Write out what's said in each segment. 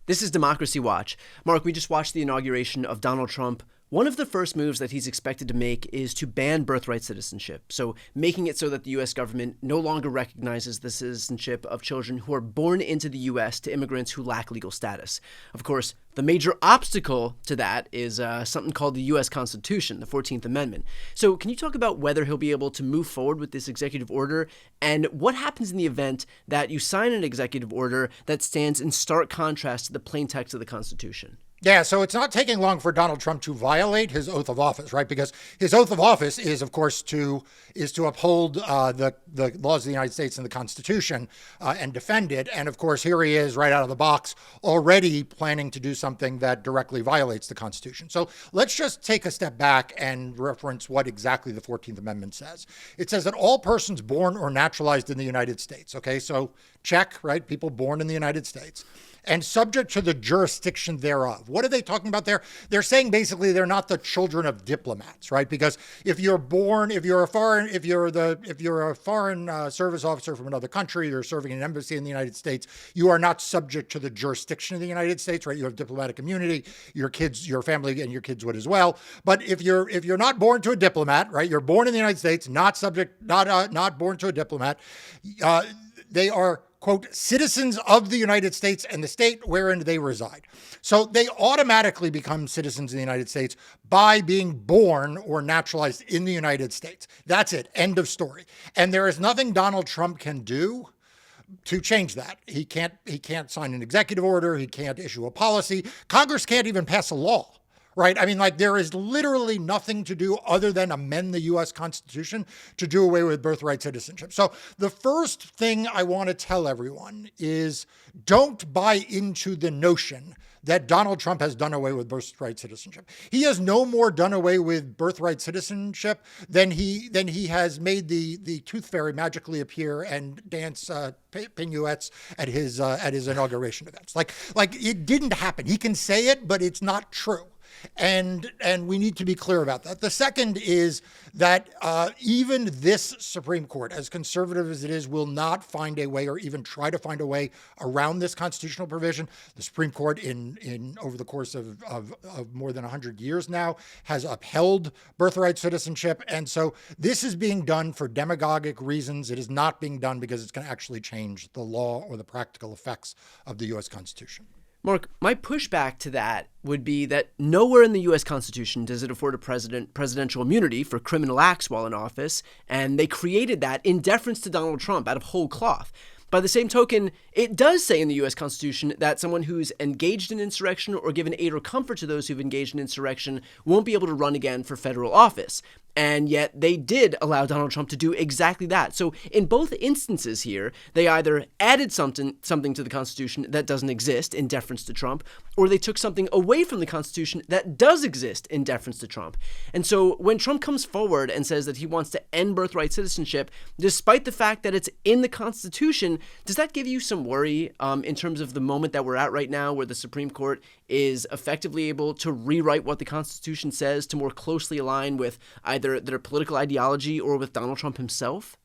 This is Democracy Watch. Mark, we just watched the inauguration of Donald Trump. One of the first moves that he's expected to make is to ban birthright citizenship. So making it so that the U.S. government no longer recognizes the citizenship of children who are born into the U.S. to immigrants who lack legal status. Of course, the major obstacle to that is something called the U.S. Constitution, the 14th Amendment. So can you talk about whether he'll be able to move forward with this executive order and what happens in the event that you sign an executive order that stands in stark contrast to the plain text of the Constitution? Yeah, so it's not taking long for Donald Trump to violate his oath of office, right? Because his oath of office is, of course, to uphold the laws of the United States and the Constitution and defend it. And of course, here he is right out of the box, already planning to do something that directly violates the Constitution. So let's just take a step back and reference what exactly the 14th Amendment says. It says that all persons born or naturalized in the United States. Okay, so check, right? People born in the United States. And subject to the jurisdiction thereof. What are they talking about there? They're saying basically they're not the children of diplomats, right? Because if you're a foreign service officer from another country, you're serving in an embassy in the United States, you are not subject to the jurisdiction of the United States, right? You have diplomatic immunity. Your kids, your family, and your kids would as well. But if you're not born to a diplomat, right? You're born in the United States, not born to a diplomat. They are, quote, citizens of the United States and the state wherein they reside. So they automatically become citizens of the United States by being born or naturalized in the United States. That's it. End of story. And there is nothing Donald Trump can do to change that. He can't sign an executive order. He can't issue a policy. Congress can't even pass a law. Right? I mean, like, there is literally nothing to do other than amend the U.S. Constitution to do away with birthright citizenship. So the first thing I want to tell everyone is don't buy into the notion that Donald Trump has done away with birthright citizenship. He has no more done away with birthright citizenship than he has made the tooth fairy magically appear and dance pirouettes at his inauguration events. Like it didn't happen. He can say it, but it's not true. And we need to be clear about that. The second is that even this Supreme Court, as conservative as it is, will not find a way or even try to find a way around this constitutional provision. The Supreme Court in over the course of more than 100 years now has upheld birthright citizenship. And so this is being done for demagogic reasons. It is not being done because it's going to actually change the law or the practical effects of the U.S. Constitution. Mark, my pushback to that would be that nowhere in the U.S. Constitution does it afford a presidential immunity for criminal acts while in office, and they created that in deference to Donald Trump out of whole cloth. By the same token, it does say in the U.S. Constitution that someone who's engaged in insurrection or given aid or comfort to those who've engaged in insurrection won't be able to run again for federal office. And yet they did allow Donald Trump to do exactly that. So in both instances here, they either added something to the Constitution that doesn't exist in deference to Trump, or they took something away from the Constitution that does exist in deference to Trump. And so when Trump comes forward and says that he wants to end birthright citizenship, despite the fact that it's in the Constitution, does that give you some worry in terms of the moment that we're at right now, where the Supreme Court is effectively able to rewrite what the Constitution says to more closely align with either their political ideology or with Donald Trump himself?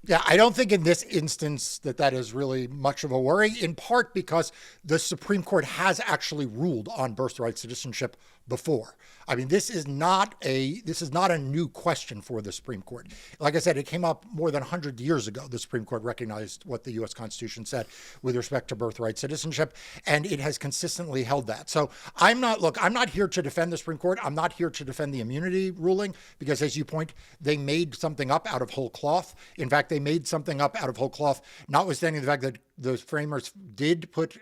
Yeah, I don't think in this instance that is really much of a worry, in part because the Supreme Court has actually ruled on birthright citizenship before. I mean, this is not a new question for the Supreme Court. Like I said, it came up more than 100 years ago. The Supreme Court recognized what the U.S. Constitution said with respect to birthright citizenship, and it has consistently held that. So I'm not here to defend the Supreme Court. I'm not here to defend the immunity ruling because, as you point, they made something up out of whole cloth. In fact, they made something up out of whole cloth, notwithstanding the fact that the framers did put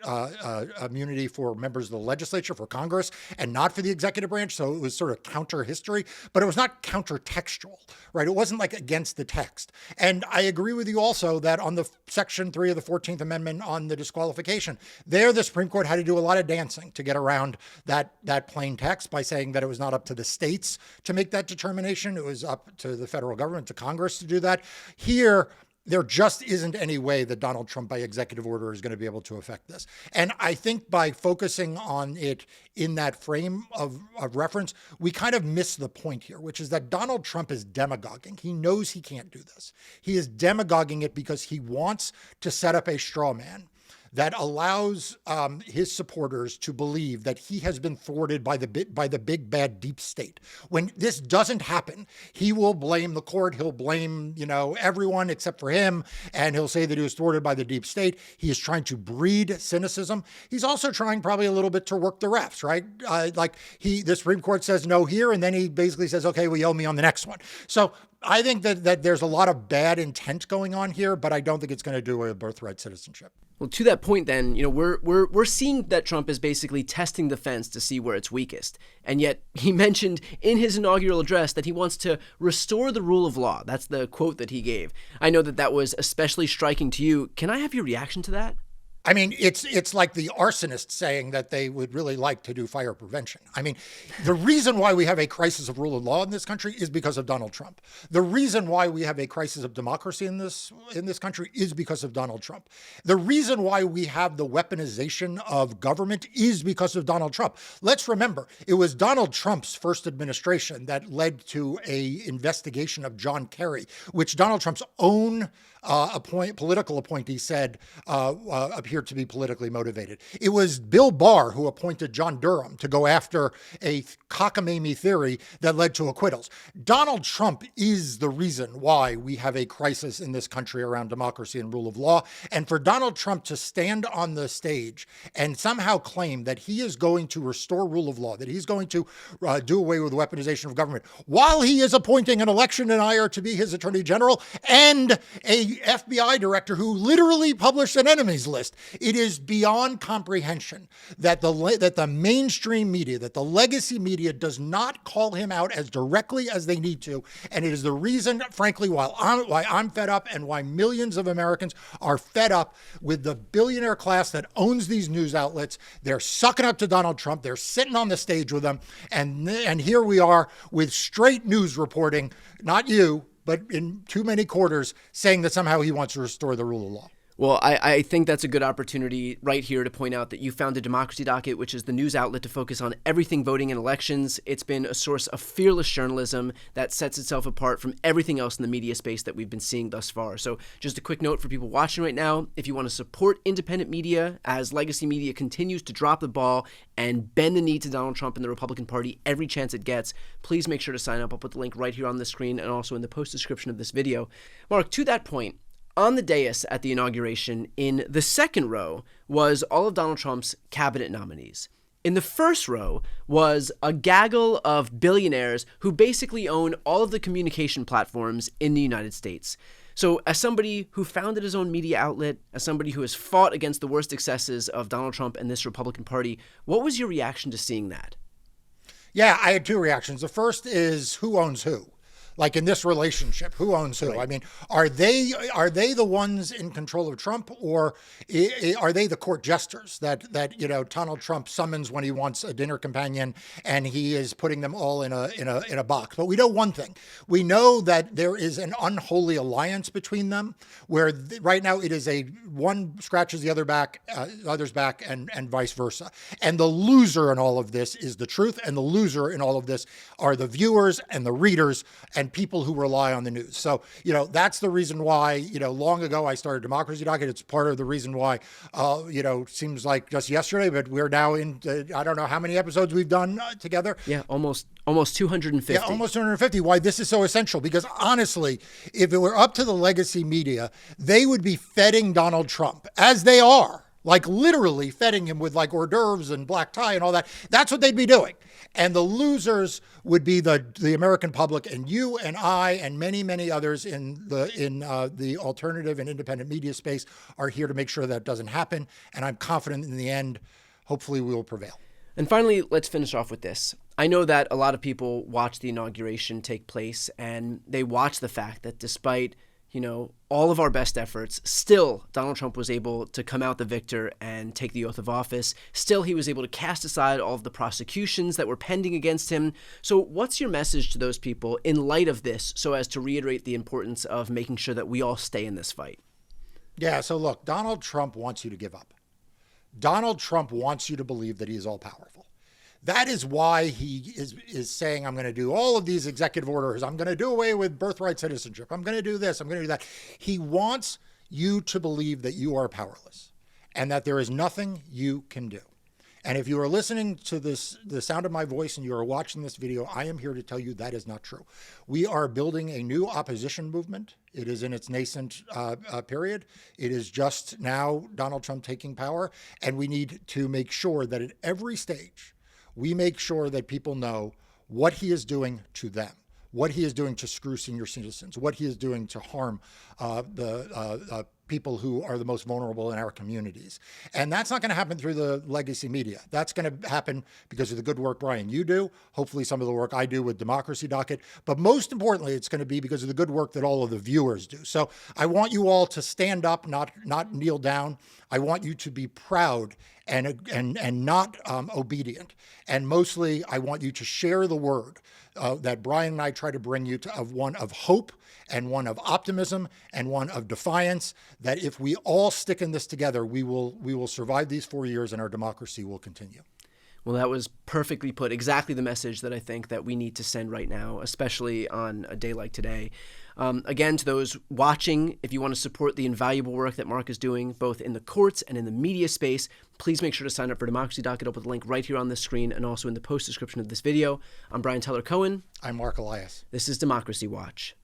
immunity for members of the legislature, for Congress, and not for the executive branch. So it was sort of counter history, but it was not counter textual, right? It wasn't like against the text. And I agree with you also that on the Section 3 of the 14th Amendment on the disqualification, there the Supreme Court had to do a lot of dancing to get around that plain text by saying that it was not up to the states to make that determination. It was up to the federal government, to Congress to do that. Here, there just isn't any way that Donald Trump by executive order is going to be able to affect this. And I think by focusing on it in that frame of reference, we kind of miss the point here, which is that Donald Trump is demagoguing. He knows he can't do this. He is demagoguing it because he wants to set up a straw man that allows his supporters to believe that he has been thwarted by the big bad deep state. When this doesn't happen, he will blame the court. He'll blame, everyone except for him. And he'll say that he was thwarted by the deep state. He is trying to breed cynicism. He's also trying probably a little bit to work the refs, right? The Supreme Court says no here, and then he basically says, okay, well, you owe me on the next one. So I think that there's a lot of bad intent going on here, but I don't think it's going to do away with birthright citizenship. Well, to that point, then, we're seeing that Trump is basically testing the fence to see where it's weakest. And yet he mentioned in his inaugural address that he wants to restore the rule of law. That's the quote that he gave. I know that was especially striking to you. Can I have your reaction to that? I mean, it's like the arsonist saying that they would really like to do fire prevention. I mean, the reason why we have a crisis of rule of law in this country is because of Donald Trump. The reason why we have a crisis of democracy in this country is because of Donald Trump. The reason why we have the weaponization of government is because of Donald Trump. Let's remember, it was Donald Trump's first administration that led to a investigation of John Kerry, which Donald Trump's own political appointee said appeared to be politically motivated. It was Bill Barr who appointed John Durham to go after a cockamamie theory that led to acquittals. Donald Trump is the reason why we have a crisis in this country around democracy and rule of law. And for Donald Trump to stand on the stage and somehow claim that he is going to restore rule of law, that he's going to do away with the weaponization of government, while he is appointing an election denier to be his attorney general and a FBI director who literally published an enemies list. It is beyond comprehension that the mainstream media, that the legacy media does not call him out as directly as they need to. And it is the reason, frankly, why I'm fed up and why millions of Americans are fed up with the billionaire class that owns these news outlets. They're sucking up to Donald Trump. They're sitting on the stage with him. And here we are with straight news reporting, not you, but in too many quarters, saying that somehow he wants to restore the rule of law. Well, I think that's a good opportunity right here to point out that you founded Democracy Docket, which is the news outlet to focus on everything voting and elections. It's been a source of fearless journalism that sets itself apart from everything else in the media space that we've been seeing thus far. So just a quick note for people watching right now, if you want to support independent media as legacy media continues to drop the ball and bend the knee to Donald Trump and the Republican Party every chance it gets, please make sure to sign up. I'll put the link right here on the screen and also in the post description of this video. Mark, to that point, on the dais at the inauguration, in the second row was all of Donald Trump's cabinet nominees. In the first row was a gaggle of billionaires who basically own all of the communication platforms in the United States. So as somebody who founded his own media outlet, as somebody who has fought against the worst excesses of Donald Trump and this Republican Party, what was your reaction to seeing that? Yeah, I had two reactions. The first is who owns who? Like in this relationship, who owns who? Right. I mean, are they the ones in control of Trump, or are they the court jesters that Donald Trump summons when he wants a dinner companion, and he is putting them all in a box? But we know one thing: we know that there is an unholy alliance between them, where right now it is a one scratches the other's back, and vice versa. And the loser in all of this is the truth, and the loser in all of this are the viewers and the readers and people who rely on the news. So, that's the reason why, long ago I started Democracy Docket. It's part of the reason why, seems like just yesterday, but we're now in, I don't know how many episodes we've done together. Yeah, almost 250. Yeah, almost 250. Why this is so essential, because honestly, if it were up to the legacy media, they would be feting Donald Trump, as they are. Like literally feting him with like hors d'oeuvres and black tie and all that. That's what they'd be doing. And the losers would be the American public, and you and I and many, many others in the alternative and independent media space are here to make sure that doesn't happen. And I'm confident in the end, hopefully we will prevail. And finally, let's finish off with this. I know that a lot of people watch the inauguration take place, and they watch the fact that despite all of our best efforts, still Donald Trump was able to come out the victor and take the oath of office. Still, he was able to cast aside all of the prosecutions that were pending against him. So what's your message to those people in light of this, so as to reiterate the importance of making sure that we all stay in this fight? Yeah, so look, Donald Trump wants you to give up. Donald Trump wants you to believe that he is all powerful. That is why he is saying, I'm going to do all of these executive orders. I'm going to do away with birthright citizenship. I'm going to do this. I'm going to do that. He wants you to believe that you are powerless. and that there is nothing you can do. And if you are listening to this, the sound of my voice, and you are watching this video, I am here to tell you that is not true. We are building a new opposition movement. It is in its nascent period. It is just now Donald Trump taking power, and we need to make sure that at every stage, we make sure that people know what he is doing to them, what he is doing to screw senior citizens, what he is doing to harm the people who are the most vulnerable in our communities. And that's not going to happen through the legacy media. That's going to happen because of the good work, Brian, you do, hopefully some of the work I do with Democracy Docket. But most importantly, it's going to be because of the good work that all of the viewers do. So I want you all to stand up, not kneel down. I want you to be proud and not obedient. And mostly, I want you to share the word that Brian and I try to bring you to, of one of hope and one of optimism and one of defiance, that if we all stick in this together, we will survive these 4 years and our democracy will continue. Well, that was perfectly put. Exactly the message that I think that we need to send right now, especially on a day like today. Again, to those watching, if you want to support the invaluable work that Marc is doing, both in the courts and in the media space, please make sure to sign up for Democracy Docket. I'll put the link right here on the screen and also in the post description of this video. I'm Brian Tyler Cohen. I'm Marc Elias. This is Democracy Watch.